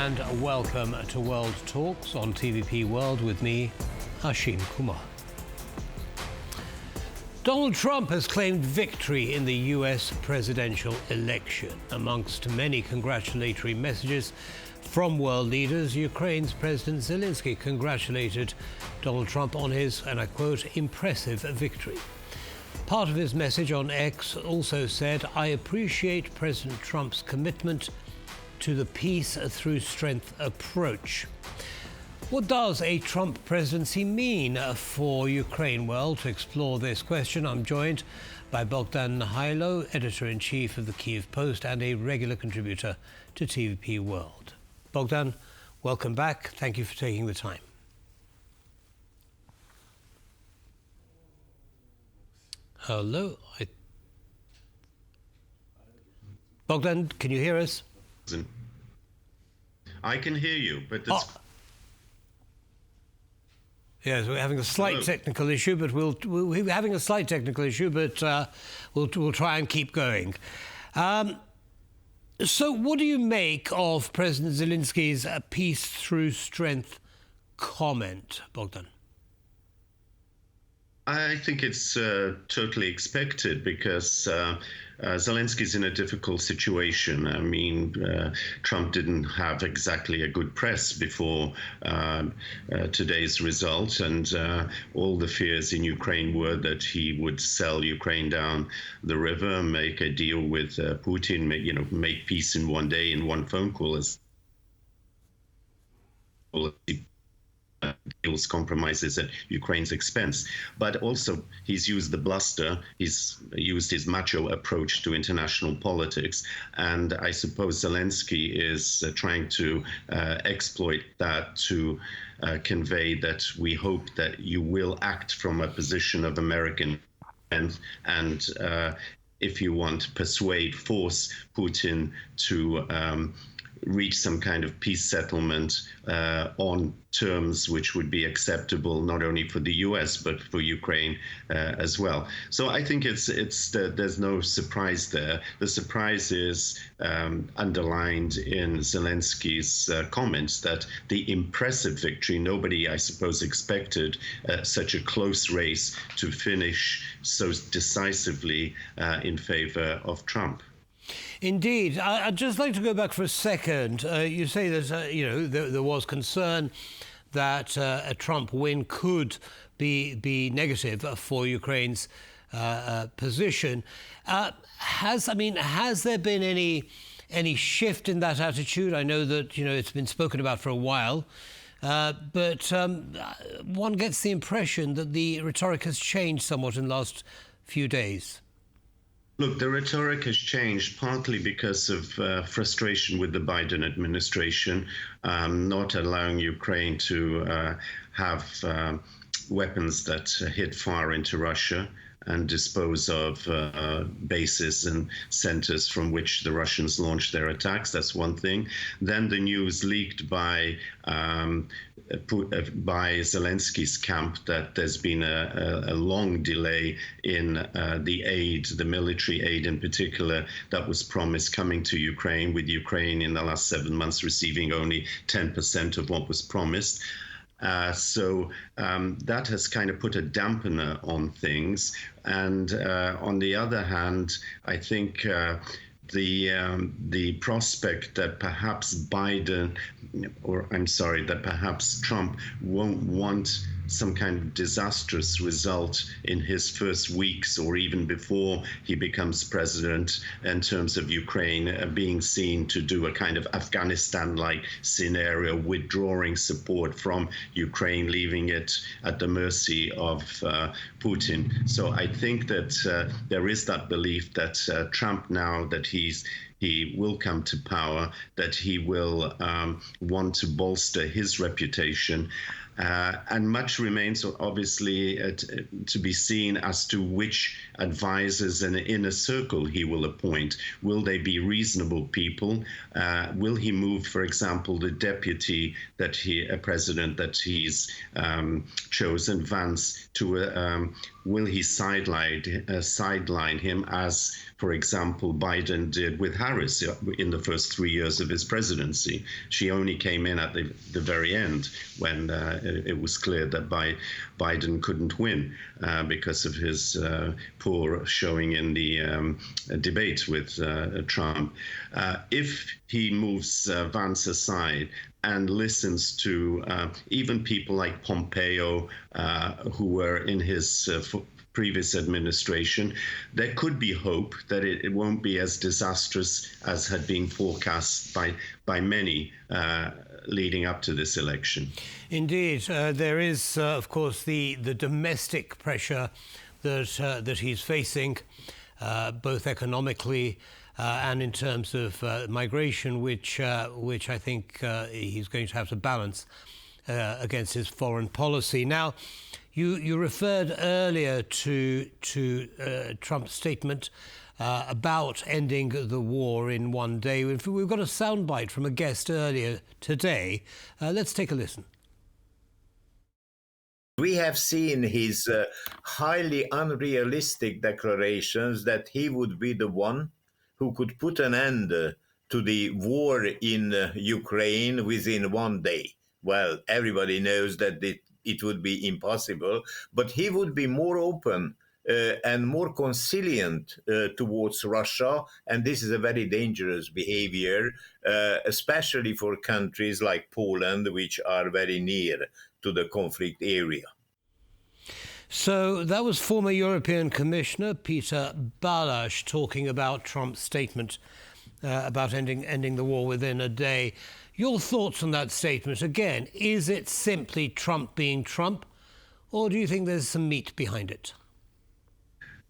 and welcome to World Talks on TVP World with me, Ashim Kumar. Donald Trump has claimed victory in the US presidential election. Amongst many congratulatory messages from world leaders, Ukraine's President Zelenskyy congratulated Donald Trump on his, and I quote, impressive victory. Part of his message on X also said, "I appreciate President Trump's commitment to the peace through strength approach." What does a Trump presidency mean for Ukraine? Well, to explore this question, I'm joined by Bohdan Nahaylo, editor-in-chief of the Kyiv Post and a regular contributor to TVP World. Bohdan, welcome back. Thank you for taking the time. Hello. Bohdan, can you hear us? I can hear you, but this... Yes, we're having a slight technical issue, but we'll try and keep going. So, what do you make of President Zelenskyy's peace through strength comment, Bohdan? I think it's totally expected because Zelensky's in a difficult situation. I mean, Trump didn't have exactly a good press before today's result, and all the fears in Ukraine were that he would sell Ukraine down the river, make a deal with Putin, make peace in one day, in one phone call, as deals compromises at Ukraine's expense. But also he's used the bluster, he's used his macho approach to international politics, and I suppose Zelenskyy is trying to exploit that to convey that we hope that you will act from a position of American and if you want, force Putin to reach some kind of peace settlement on terms which would be acceptable not only for the US but for Ukraine as well. So I think there's no surprise there. The surprise is underlined in Zelenskyy's comments that the impressive victory, nobody, I suppose, expected such a close race to finish so decisively in favor of Trump. Indeed. I'd just like to go back for a second. You say that, there was concern that a Trump win could be negative for Ukraine's position. Has there been any shift in that attitude? I know that, it's been spoken about for a while, but one gets the impression that the rhetoric has changed somewhat in the last few days. Look, the rhetoric has changed partly because of frustration with the Biden administration, not allowing Ukraine to have weapons that hit far into Russia and dispose of bases and centers from which the Russians launched their attacks. That's one thing. Then the news leaked by Zelenskyy's camp that there's been a long delay in the military aid in particular, that was promised coming to Ukraine, with Ukraine in the last 7 months receiving only 10% of what was promised. So that has kind of put a dampener on things. And on the other hand, I think the prospect that perhaps that perhaps Trump won't want some kind of disastrous result in his first weeks or even before he becomes president in terms of Ukraine being seen to do a kind of Afghanistan-like scenario, withdrawing support from Ukraine, leaving it at the mercy of Putin. So I think that there is that belief that Trump, now that he will come to power, that he will want to bolster his reputation. And much remains obviously to be seen as to which advisors and inner circle he will appoint. Will they be reasonable people? Will he move, for example, the deputy president that he's chosen, Vance, to will he sideline him as, for example, Biden did with Harris in the first 3 years of his presidency? She only came in at the very end when it was clear that Biden couldn't win because of his poor showing in the debate with Trump. If he moves Vance aside and listens to even people like Pompeo, who were in his previous administration, there could be hope that it won't be as disastrous as had been forecast by many leading up to this election. Indeed, there is, of course, the domestic pressure that he's facing, both economically and in terms of migration, which I think he's going to have to balance against his foreign policy. Now, you referred earlier to Trump's statement about ending the war in one day. We've got a soundbite from a guest earlier today. Let's take a listen. We have seen his highly unrealistic declarations that he would be the one who could put an end to the war in Ukraine within one day. Well, everybody knows that it would be impossible, but he would be more open and more conciliant towards Russia, and this is a very dangerous behavior, especially for countries like Poland, which are very near to the conflict area. So that was former European Commissioner Peter Balash talking about Trump's statement about ending the war within a day. Your thoughts on that statement? Again, is it simply Trump being Trump, or do you think there's some meat behind it?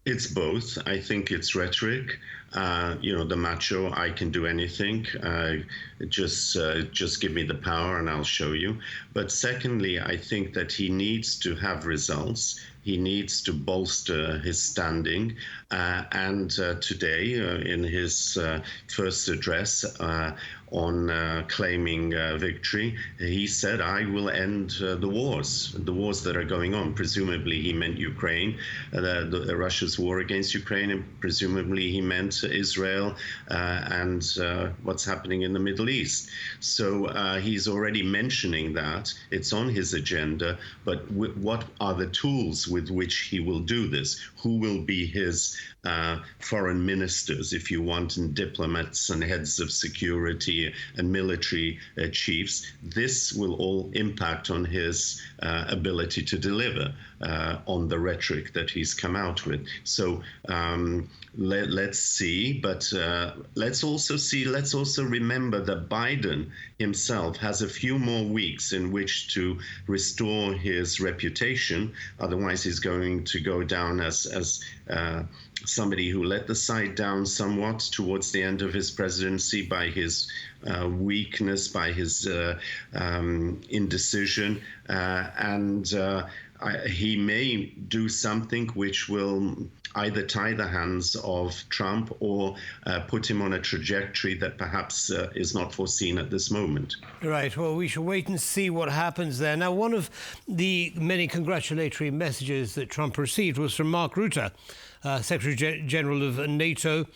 It's both. I think it's rhetoric. The macho, I can do anything. Just give me the power and I'll show you. But secondly, I think that he needs to have results. He needs to bolster his standing. And today, in his first address on claiming victory, he said, I will end the wars that are going on. Presumably, he meant Ukraine, Russia's war against Ukraine, and presumably he meant Israel and what's happening in the Middle East. So he's already mentioning that. It's on his agenda. But what are the tools with which he will do this? Who will be his foreign ministers, if you want, and diplomats and heads of security and military chiefs? This will all impact on his ability to deliver on the rhetoric that he's come out with. So let's see, but let's also remember that Biden himself has a few more weeks in which to restore his reputation. Otherwise, he's going to go down as somebody who let the side down somewhat towards the end of his presidency by his weakness, by his indecision, and he may do something which will either tie the hands of Trump or put him on a trajectory that perhaps is not foreseen at this moment. Right. Well, we shall wait and see what happens there. Now, one of the many congratulatory messages that Trump received was from Mark Rutte, Secretary General of NATO,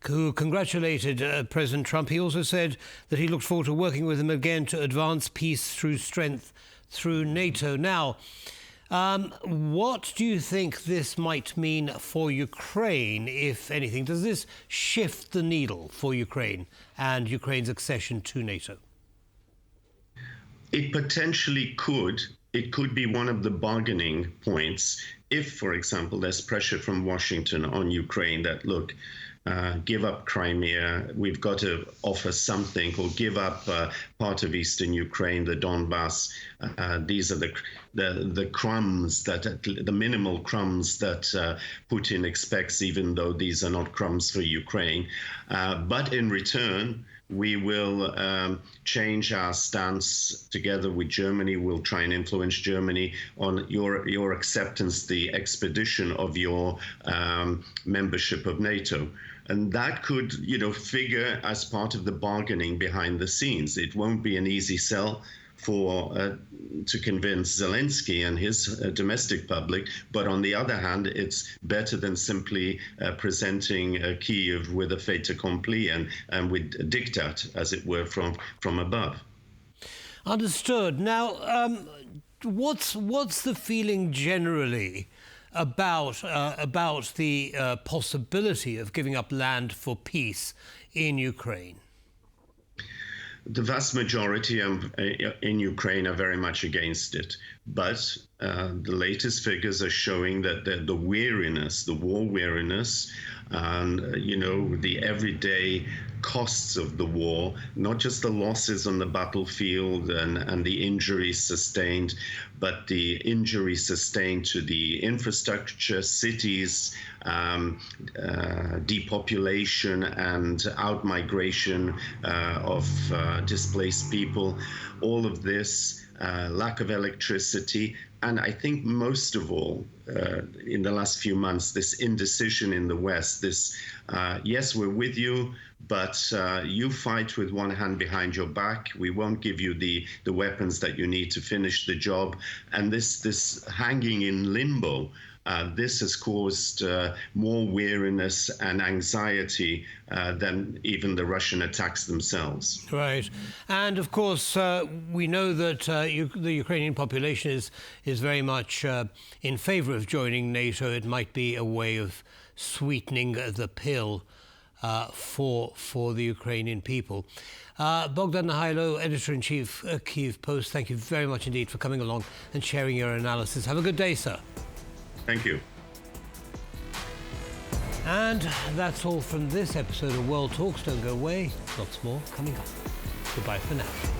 who congratulated President Trump. He also said that he looked forward to working with him again to advance peace through strength through NATO. Now, what do you think this might mean for Ukraine, if anything? Does this shift the needle for Ukraine and Ukraine's accession to NATO? It potentially could. It could be one of the bargaining points if, for example, there's pressure from Washington on Ukraine that, look, give up Crimea, we've got to offer something, or give up part of eastern Ukraine, the Donbass. These are the crumbs, the minimal crumbs that Putin expects, even though these are not crumbs for Ukraine. But in return, we will change our stance together with Germany. We'll try and influence Germany on your acceptance, the expedition of your membership of NATO. And that could, figure as part of the bargaining behind the scenes. It won't be an easy sell to convince Zelensky and his domestic public, but on the other hand, it's better than simply presenting Kyiv with a fait accompli and with a diktat, as it were, from above. Understood. Now, what's the feeling generally about the possibility of giving up land for peace in Ukraine? The vast majority in Ukraine are very much against it. But the latest figures are showing that the weariness, the war weariness, and the everyday costs of the war, not just the losses on the battlefield and the injuries sustained, but the injuries sustained to the infrastructure, cities, depopulation and outmigration of displaced people, all of this, lack of electricity, and I think most of all, in the last few months, this indecision in the West, this, yes, we're with you, but you fight with one hand behind your back. We won't give you the weapons that you need to finish the job. And this hanging in limbo, this has caused more weariness and anxiety than even the Russian attacks themselves. Right. And of course, we know that the Ukrainian population is very much in favor of joining NATO. It might be a way of sweetening the pill for the Ukrainian people. Bohdan Nahaylo, Editor-in-Chief, Kyiv Post, thank you very much indeed for coming along and sharing your analysis. Have a good day, sir. Thank you. And that's all from this episode of World Talks. Don't go away. Lots more coming up. Goodbye for now.